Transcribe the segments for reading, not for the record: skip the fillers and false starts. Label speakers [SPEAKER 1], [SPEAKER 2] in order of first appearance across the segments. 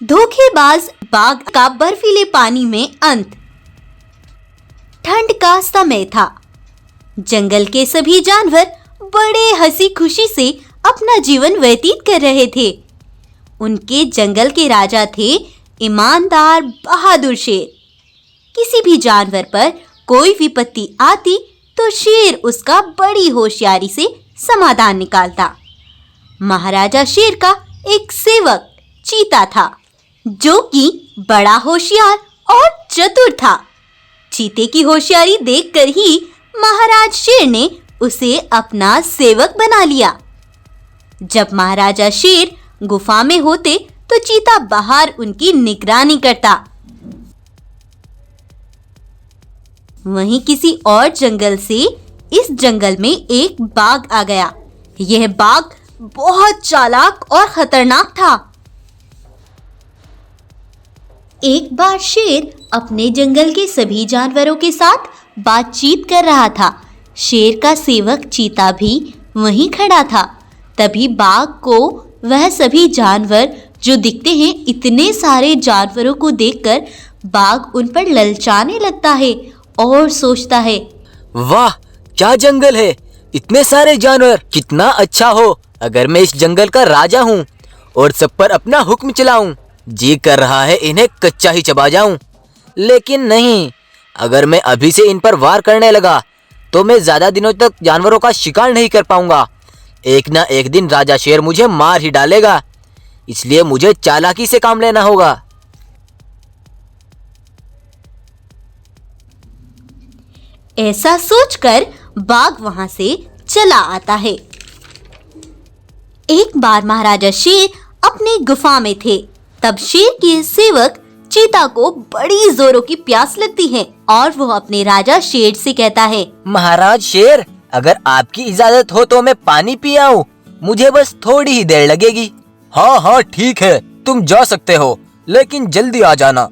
[SPEAKER 1] धोखेबाज बाघ का बर्फीले पानी में अंत। ठंड का समय था। जंगल के सभी जानवर बड़े हंसी खुशी से अपना जीवन व्यतीत कर रहे थे। उनके जंगल के राजा थे ईमानदार बहादुर शेर। किसी भी जानवर पर कोई विपत्ति आती तो शेर उसका बड़ी होशियारी से समाधान निकालता। महाराजा शेर का एक सेवक चीता था, जो कि बड़ा होशियार और चतुर था। चीते की होशियारी देखकर ही महाराज शेर ने उसे अपना सेवक बना लिया। जब महाराजा शेर गुफा में होते तो चीता बाहर उनकी निगरानी करता। वहीं किसी और जंगल से इस जंगल में एक बाघ आ गया। यह बाघ बहुत चालाक और खतरनाक था। एक बार शेर अपने जंगल के सभी जानवरों के साथ बातचीत कर रहा था। शेर का सेवक चीता भी वहीं खड़ा था। तभी बाघ को वह सभी जानवर जो दिखते हैं, इतने सारे जानवरों को देखकर बाघ उन पर ललचाने लगता है और सोचता है,
[SPEAKER 2] वाह क्या जंगल है, इतने सारे जानवर, कितना अच्छा हो अगर मैं इस जंगल का राजा हूँ और सब पर अपना हुक्म चलाऊं। जी कर रहा है इन्हें कच्चा ही चबा जाऊं, लेकिन नहीं, अगर मैं अभी से इन पर वार करने लगा तो मैं ज्यादा दिनों तक जानवरों का शिकार नहीं कर पाऊंगा। एक ना एक दिन राजा शेर मुझे मार ही डालेगा, इसलिए मुझे चालाकी से काम लेना होगा।
[SPEAKER 1] ऐसा सोचकर बाघ वहां से चला आता है। एक बार महाराजा शेर अपनी गुफा में थे। तब शेर के सेवक चीता को बड़ी जोरों की प्यास लगती है और वो अपने राजा शेर से कहता है,
[SPEAKER 2] महाराज शेर, अगर आपकी इजाजत हो तो मैं पानी पी आऊं, मुझे बस थोड़ी ही देर लगेगी। हाँ हाँ ठीक है, तुम जा सकते हो, लेकिन जल्दी आ जाना।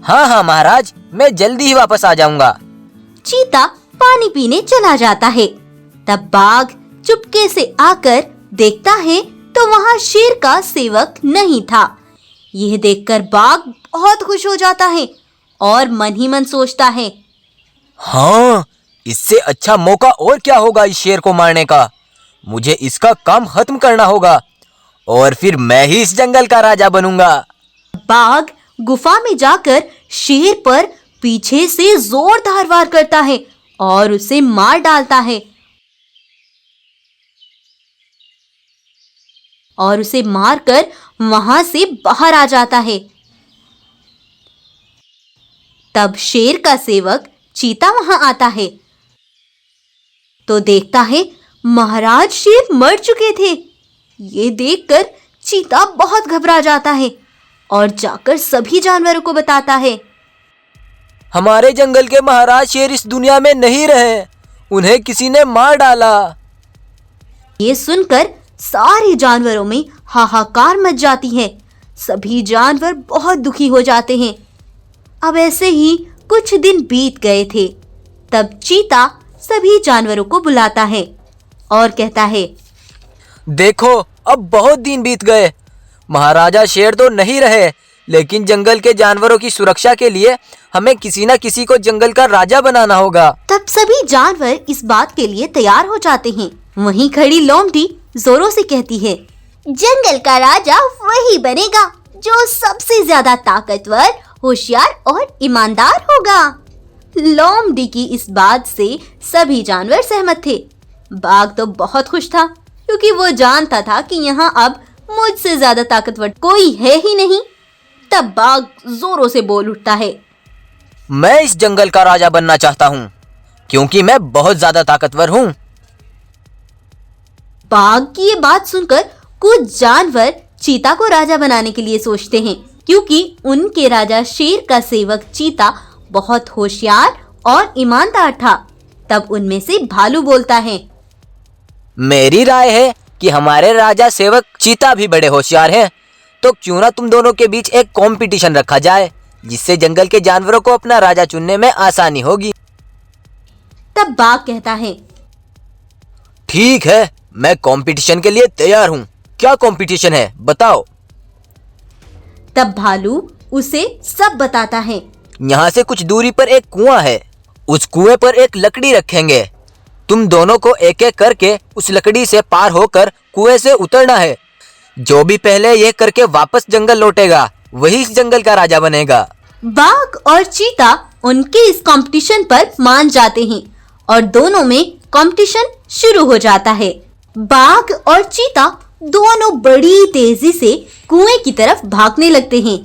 [SPEAKER 2] हाँ हाँ महाराज, मैं जल्दी ही वापस आ जाऊंगा।
[SPEAKER 1] चीता पानी पीने चला जाता है। तब बाघ चुपके से आकर देखता है तो वहाँ शेर का सेवक नहीं था। यह देखकर बाघ बहुत खुश हो जाता है और मन ही मन सोचता है,
[SPEAKER 2] हाँ, इससे अच्छा मौका और क्या होगा इस शेर को मारने का। मुझे इसका काम खत्म करना होगा और फिर मैं ही इस जंगल का राजा बनूंगा।
[SPEAKER 1] बाघ गुफा में जाकर शेर पर पीछे से जोरदार वार करता है और उसे मार डालता है और उसे मारकर वहां से बाहर आ जाता है। तब शेर का सेवक चीता वहां आता है तो देखता है महाराज शेर मर चुके थे। ये देखकर चीता बहुत घबरा जाता है और जाकर सभी जानवरों को बताता है,
[SPEAKER 2] हमारे जंगल के महाराज शेर इस दुनिया में नहीं रहे, उन्हें किसी ने मार डाला।
[SPEAKER 1] ये सुनकर सारे जानवरों में हाहाकार मच जाती है। सभी जानवर बहुत दुखी हो जाते हैं। अब ऐसे ही कुछ दिन बीत गए थे। तब चीता सभी जानवरों को बुलाता है और कहता है,
[SPEAKER 2] देखो अब बहुत दिन बीत गए, महाराजा शेर तो नहीं रहे, लेकिन जंगल के जानवरों की सुरक्षा के लिए हमें किसी न किसी को जंगल का राजा बनाना होगा।
[SPEAKER 1] तब सभी जानवर इस बात के लिए तैयार हो जाते हैं। वहीं खड़ी लोमड़ी जोरों से कहती है, जंगल का राजा वही बनेगा जो सबसे ज्यादा ताकतवर, होशियार और ईमानदार होगा। लोमड़ी की इस बात से सभी जानवर सहमत थे। बाघ तो बहुत खुश था, क्योंकि वो जानता था कि यहाँ अब मुझसे ज्यादा ताकतवर कोई है ही नहीं। तब बाघ जोरों से बोल उठता है,
[SPEAKER 2] मैं इस जंगल का राजा बनना चाहता हूँ, क्योंकि मैं बहुत ज्यादा ताकतवर हूँ।
[SPEAKER 1] बाघ की ये बात सुनकर कुछ जानवर चीता को राजा बनाने के लिए सोचते हैं, क्योंकि उनके राजा शेर का सेवक चीता बहुत होशियार और ईमानदार था। तब उनमें से भालू बोलता है,
[SPEAKER 2] मेरी राय है कि हमारे राजा सेवक चीता भी बड़े होशियार हैं, तो क्यों ना तुम दोनों के बीच एक कंपटीशन रखा जाए, जिससे जंगल के जानवरों को अपना राजा चुनने में आसानी होगी।
[SPEAKER 1] तब बाघ कहता है,
[SPEAKER 2] ठीक है, मैं कंपटीशन के लिए तैयार हूँ। क्या कंपटीशन है, बताओ।
[SPEAKER 1] तब भालू उसे सब बताता है।
[SPEAKER 2] यहाँ से कुछ दूरी पर एक कुआं है, उस कुएं पर एक लकड़ी रखेंगे। तुम दोनों को एक एक करके उस लकड़ी से पार होकर कुएं से उतरना है। जो भी पहले ये करके वापस जंगल लौटेगा वही इस जंगल का राजा बनेगा।
[SPEAKER 1] बाघ और चीता उनके इस कंपटीशन पर मान जाते हैं और दोनों में कंपटीशन शुरू हो जाता है। बाघ और चीता दोनों बड़ी तेजी से कुएं की तरफ भागने लगते हैं।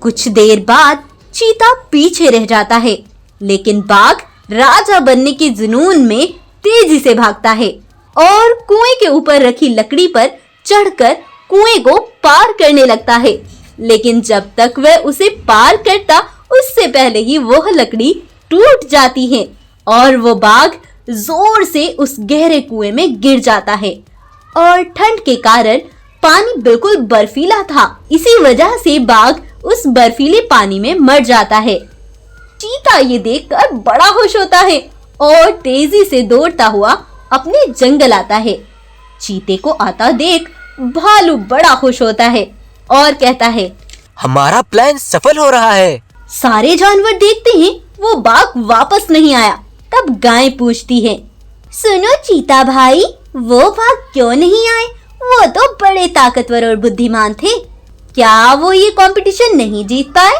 [SPEAKER 1] कुछ देर बाद चीता पीछे रह जाता है, लेकिन बाघ राजा बनने के जुनून में तेजी से भागता है और कुएं के ऊपर रखी लकड़ी पर चढ़कर कुएं को पार करने लगता है। लेकिन जब तक वह उसे पार करता उससे पहले ही वह लकड़ी टूट जाती है और वो बाघ जोर से उस गहरे कुएं में गिर जाता है। और ठंड के कारण पानी बिल्कुल बर्फीला था, इसी वजह से बाघ उस बर्फीले पानी में मर जाता है। चीता ये देखकर बड़ा खुश होता है और तेजी से दौड़ता हुआ अपने जंगल आता है। चीते को आता देख भालू बड़ा खुश होता है और कहता है,
[SPEAKER 2] हमारा प्लान सफल हो रहा है।
[SPEAKER 1] सारे जानवर देखते हैं वो बाघ वापस नहीं आया। तब गाय पूछती है, सुनो चीता भाई, वो बाघ क्यों नहीं आए? वो तो बड़े ताकतवर और बुद्धिमान थे, क्या वो ये कंपटीशन नहीं जीत पाए?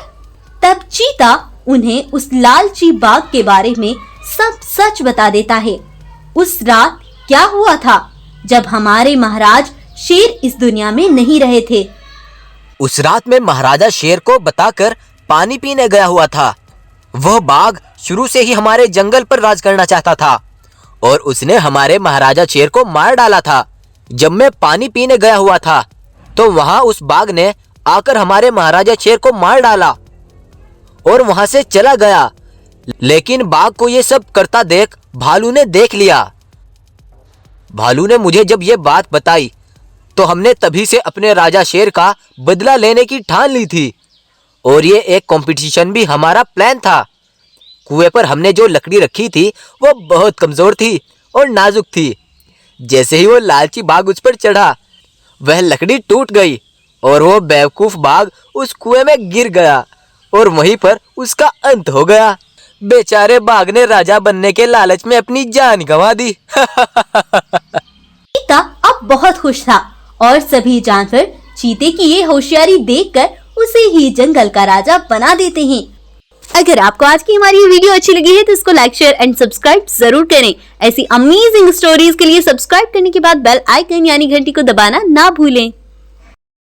[SPEAKER 1] तब चीता उन्हें उस लालची बाघ के बारे में सब सच बता देता है। उस रात क्या हुआ था जब हमारे महाराज शेर इस दुनिया में नहीं रहे थे।
[SPEAKER 2] उस रात में महाराजा शेर को बताकर पानी पीने गया हुआ था। वह बाघ शुरू से ही हमारे जंगल पर राज करना चाहता था और उसने हमारे महाराजा शेर को मार डाला था। जब मैं पानी पीने गया हुआ था तो वहां उस बाघ ने आकर हमारे महाराजा शेर को मार डाला और वहां से चला गया। लेकिन बाघ को ये सब करता देख भालू ने देख लिया। भालू ने मुझे जब ये बात बताई तो हमने तभी से अपने राजा शेर का बदला लेने की ठान ली थी और ये एक कंपटीशन भी हमारा प्लान था। कुएं पर हमने जो लकड़ी रखी थी वो बहुत कमजोर थी और नाजुक थी। जैसे ही वो लालची बाघ उस पर चढ़ा वह लकड़ी टूट गई और वो बेवकूफ बाघ उस कुएं में गिर गया और वहीं पर उसका अंत हो गया। बेचारे बाघ ने राजा बनने के लालच में अपनी जान गंवा दी।
[SPEAKER 1] चीता अब बहुत खुश था और सभी जानवर चीते की ये होशियारी देखकर उसे ही जंगल का राजा बना देते हैं। अगर आपको आज की हमारी वीडियो अच्छी लगी है तो इसको लाइक, शेयर एंड सब्सक्राइब जरूर करें। ऐसी अमेजिंग स्टोरीज के लिए सब्सक्राइब करने के बाद बेल आइकन यानी घंटी को दबाना ना भूलें।